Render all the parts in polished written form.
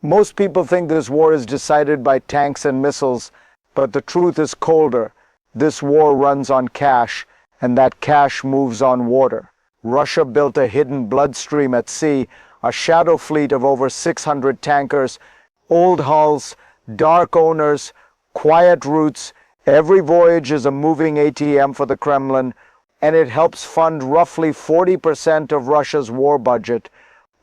Most people think this war is decided by tanks and missiles, but the truth is colder. This war runs on cash, and that cash moves on water. Russia built a hidden bloodstream at sea, a shadow fleet of over 600 tankers, old hulls, dark owners, quiet routes. Every voyage is a moving ATM for the Kremlin, and it helps fund roughly 40% of Russia's war budget.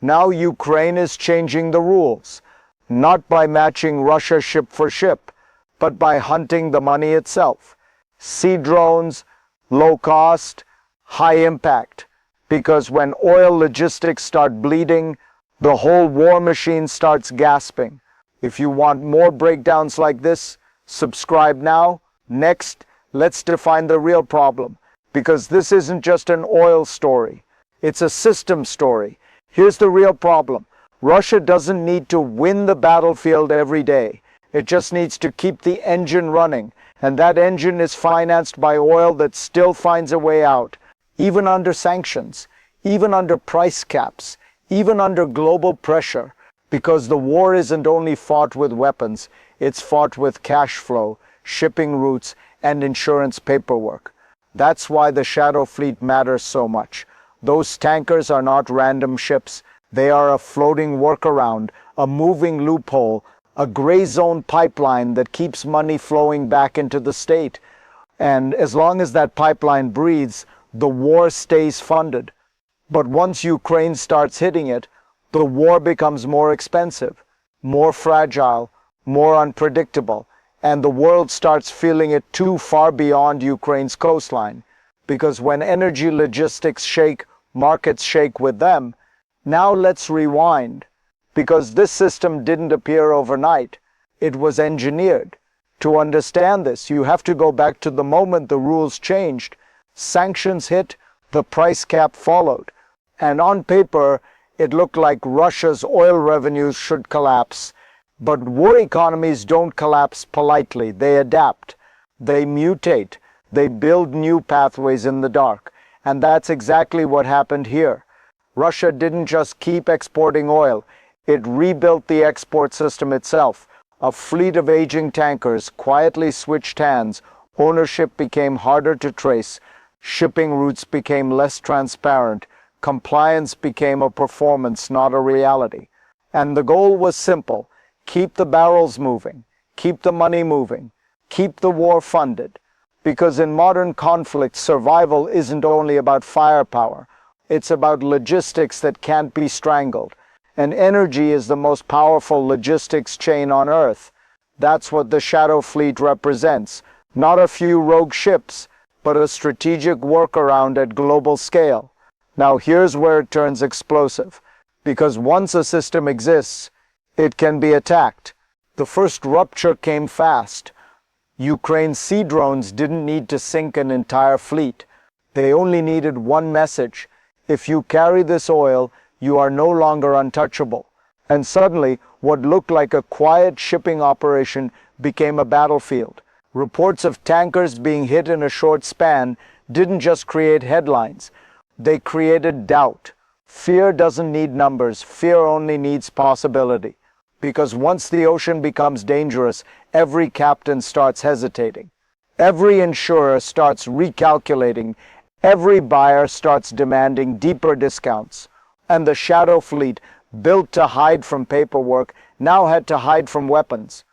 Now Ukraine is changing the rules, not by matching Russia ship for ship, but by hunting the money itself. Sea drones, low cost, high impact. Because when oil logistics start bleeding, the whole war machine starts gasping. If you want more breakdowns like this, subscribe now. Next, let's define the real problem. Because this isn't just an oil story. It's a system story. Here's the real problem. Russia doesn't need to win the battlefield every day. It just needs to keep the engine running. And that engine is financed by oil that still finds a way out. Even under sanctions, even under price caps, even under global pressure. Because the war isn't only fought with weapons. It's fought with cash flow, shipping routes, and insurance paperwork. That's why the Shadow Fleet matters so much. Those tankers are not random ships. They are a floating workaround, a moving loophole, a gray zone pipeline that keeps money flowing back into the state. And as long as that pipeline breathes, the war stays funded. But once Ukraine starts hitting it, the war becomes more expensive, more fragile, more unpredictable, and the world starts feeling it too far beyond Ukraine's coastline. Because when energy logistics shake, markets shake with them. Now let's rewind. Because this system didn't appear overnight. It was engineered. To understand this, you have to go back to the moment the rules changed. Sanctions hit, the price cap followed. And on paper, it looked like Russia's oil revenues should collapse. But war economies don't collapse politely. They adapt. They mutate. They build new pathways in the dark. And that's exactly what happened here. Russia didn't just keep exporting oil. It rebuilt the export system itself. A fleet of aging tankers quietly switched hands. Ownership became harder to trace. Shipping routes became less transparent. Compliance became a performance, not a reality. And the goal was simple. Keep the barrels moving. Keep the money moving. Keep the war funded. Because in modern conflict, survival isn't only about firepower. It's about logistics that can't be strangled. And energy is the most powerful logistics chain on Earth. That's what the Shadow Fleet represents. Not a few rogue ships, but a strategic workaround at global scale. Now here's where it turns explosive. Because once a system exists, it can be attacked. The first rupture came fast. Ukraine's sea drones didn't need to sink an entire fleet. They only needed one message. If you carry this oil, you are no longer untouchable. And suddenly, what looked like a quiet shipping operation became a battlefield. Reports of tankers being hit in a short span didn't just create headlines. They created doubt. Fear doesn't need numbers. Fear only needs possibility. Because once the ocean becomes dangerous, every captain starts hesitating. Every insurer starts recalculating. Every buyer starts demanding deeper discounts. And the Shadow Fleet, built to hide from paperwork, now had to hide from weapons.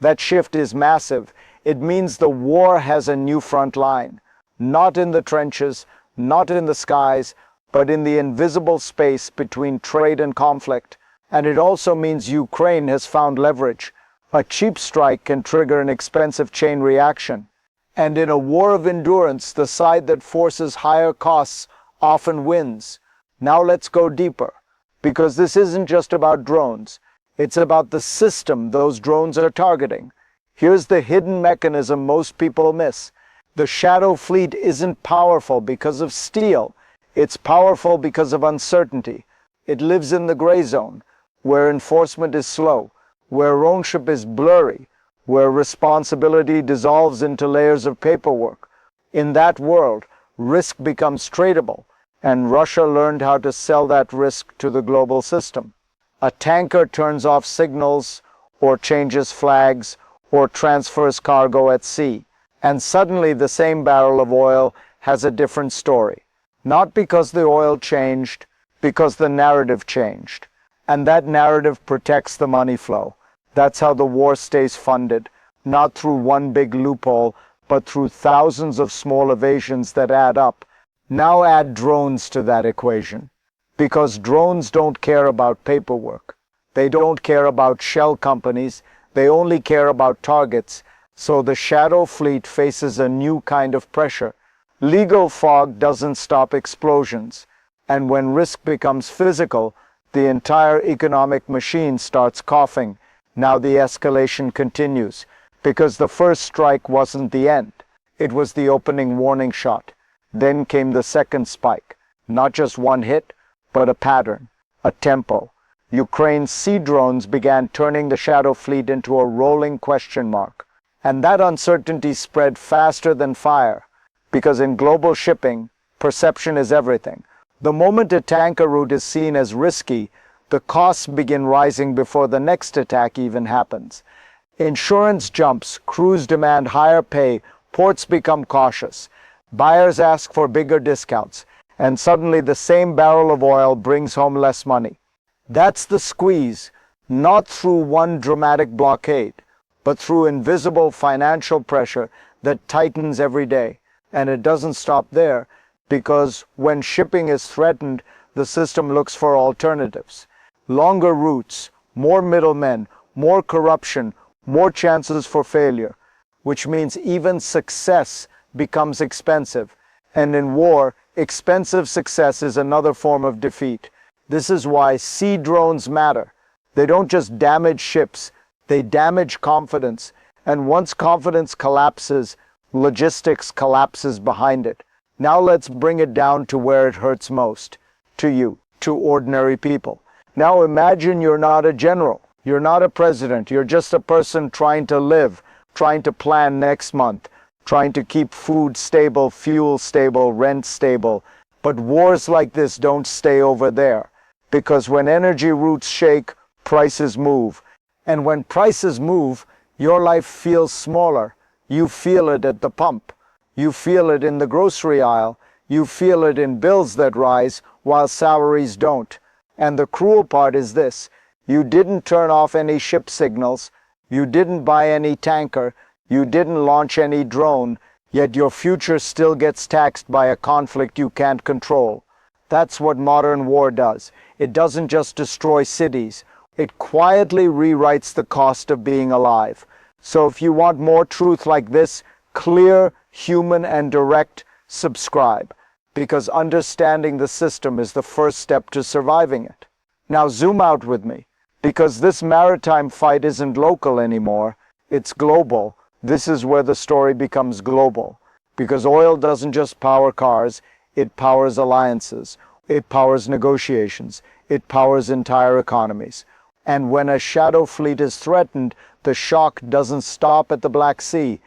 That shift is massive. It means the war has a new front line. Not in the trenches, not in the skies, but in the invisible space between trade and conflict. And it also means Ukraine has found leverage. A cheap strike can trigger an expensive chain reaction. And in a war of endurance, the side that forces higher costs often wins. Now let's go deeper. Because this isn't just about drones. It's about the system those drones are targeting. Here's the hidden mechanism most people miss. The Shadow Fleet isn't powerful because of steel. It's powerful because of uncertainty. It lives in the gray zone, where enforcement is slow, where ownership is blurry, where responsibility dissolves into layers of paperwork. In that world, risk becomes tradable, and Russia learned how to sell that risk to the global system. A tanker turns off signals, or changes flags, or transfers cargo at sea. And suddenly the same barrel of oil has a different story. Not because the oil changed, because the narrative changed. And that narrative protects the money flow. That's how the war stays funded, not through one big loophole, but through thousands of small evasions that add up. Now add drones to that equation. Because drones don't care about paperwork. They don't care about shell companies. They only care about targets. So the shadow fleet faces a new kind of pressure. Legal fog doesn't stop explosions. And when risk becomes physical, the entire economic machine starts coughing. Now the escalation continues. Because the first strike wasn't the end. It was the opening warning shot. Then came the second spike. Not just one hit, but a pattern, a tempo. Ukraine's sea drones began turning the shadow fleet into a rolling question mark. And that uncertainty spread faster than fire. Because in global shipping, perception is everything. The moment a tanker route is seen as risky, the costs begin rising before the next attack even happens. Insurance jumps, crews demand higher pay, ports become cautious. Buyers ask for bigger discounts, and suddenly the same barrel of oil brings home less money. That's the squeeze, not through one dramatic blockade, but through invisible financial pressure that tightens every day. And it doesn't stop there, because when shipping is threatened, the system looks for alternatives. Longer routes, more middlemen, more corruption, more chances for failure, which means even success becomes expensive. And in war, expensive success is another form of defeat. This is why sea drones matter. They don't just damage ships, they damage confidence. And once confidence collapses, logistics collapses behind it. Now let's bring it down to where it hurts most. To you, to ordinary people. Now imagine you're not a general. You're not a president. You're just a person trying to live, trying to plan next month, trying to keep food stable, fuel stable, rent stable. But wars like this don't stay over there. Because when energy routes shake, prices move. And when prices move, your life feels smaller. You feel it at the pump. You feel it in the grocery aisle. You feel it in bills that rise while salaries don't. And the cruel part is this. You didn't turn off any ship signals. You didn't buy any tanker. You didn't launch any drone. Yet your future still gets taxed by a conflict you can't control. That's what modern war does. It doesn't just destroy cities. It quietly rewrites the cost of being alive. So if you want more truth like this, clear, human, and direct, subscribe. Because understanding the system is the first step to surviving it. Now zoom out with me. Because this maritime fight isn't local anymore. It's global. This is where the story becomes global. Because oil doesn't just power cars. It powers alliances. It powers negotiations. It powers entire economies. And when a shadow fleet is threatened, the shock doesn't stop at the Black Sea.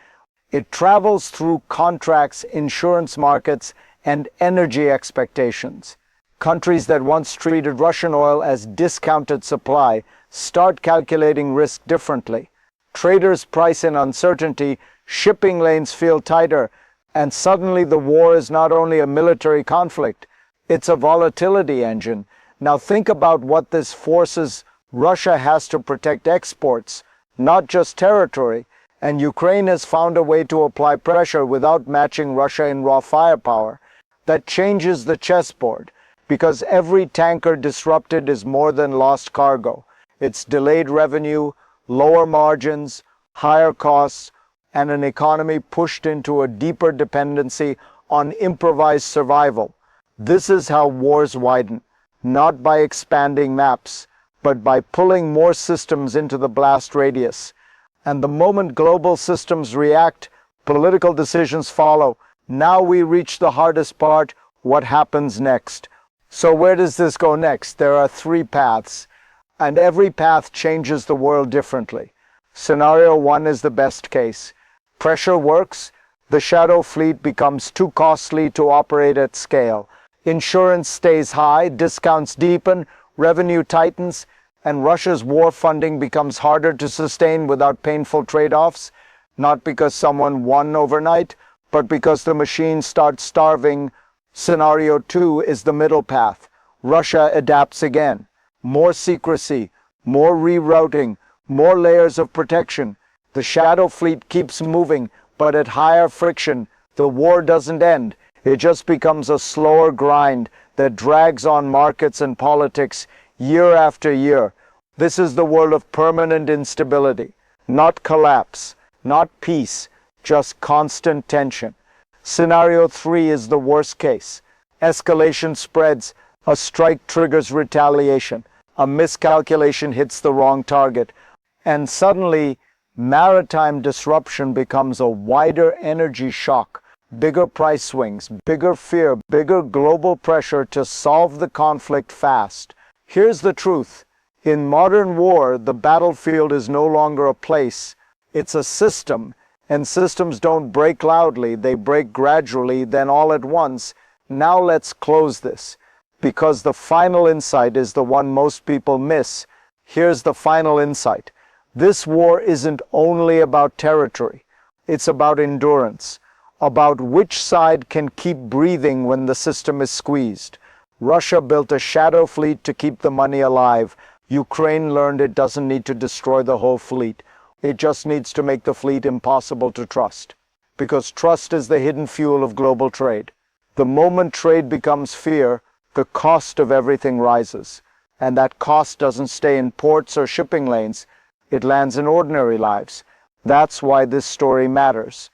It travels through contracts, insurance markets, and energy expectations. Countries that once treated Russian oil as discounted supply start calculating risk differently. Traders price in uncertainty, shipping lanes feel tighter, and suddenly the war is not only a military conflict, it's a volatility engine. Now think about what this forces. Russia has to protect exports, not just territory, and Ukraine has found a way to apply pressure without matching Russia in raw firepower. That changes the chessboard, because every tanker disrupted is more than lost cargo. It's delayed revenue, lower margins, higher costs, and an economy pushed into a deeper dependency on improvised survival. This is how wars widen, not by expanding maps, but by pulling more systems into the blast radius. And the moment global systems react, political decisions follow. Now we reach the hardest part, what happens next. So where does this go next? There are three paths, and every path changes the world differently. Scenario 1 is the best case. Pressure works, the shadow fleet becomes too costly to operate at scale. Insurance stays high, discounts deepen, revenue tightens, And Russia's war funding becomes harder to sustain without painful trade-offs, not because someone won overnight, but because the machine starts starving. Scenario 2 is the middle path. Russia adapts again. More secrecy, more rerouting, more layers of protection. The shadow fleet keeps moving, but at higher friction. The war doesn't end. It just becomes a slower grind that drags on markets and politics year after year. This is the world of permanent instability, not collapse, not peace, just constant tension. Scenario 3 is the worst case. Escalation spreads, a strike triggers retaliation, a miscalculation hits the wrong target, and suddenly maritime disruption becomes a wider energy shock, bigger price swings, bigger fear, bigger global pressure to solve the conflict fast. Here's the truth. In modern war, the battlefield is no longer a place, it's a system. And systems don't break loudly, they break gradually, then all at once. Now let's close this, because the final insight is the one most people miss. Here's the final insight. This war isn't only about territory, it's about endurance, about which side can keep breathing when the system is squeezed. Russia built a shadow fleet to keep the money alive. Ukraine learned it doesn't need to destroy the whole fleet. It just needs to make the fleet impossible to trust. Because trust is the hidden fuel of global trade. The moment trade becomes fear, the cost of everything rises. And that cost doesn't stay in ports or shipping lanes. It lands in ordinary lives. That's why this story matters.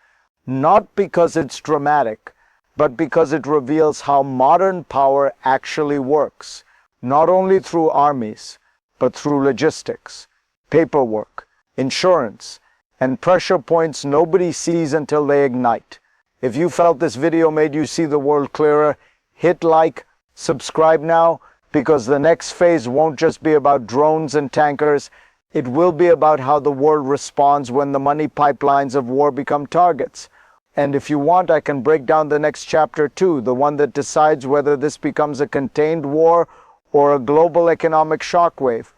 Not because it's dramatic, but because it reveals how modern power actually works. Not only through armies, but through logistics, paperwork, insurance, and pressure points nobody sees until they ignite. If you felt this video made you see the world clearer, hit like, subscribe now, because the next phase won't just be about drones and tankers, it will be about how the world responds when the money pipelines of war become targets. And if you want, I can break down the next chapter too, the one that decides whether this becomes a contained war or a global economic shockwave.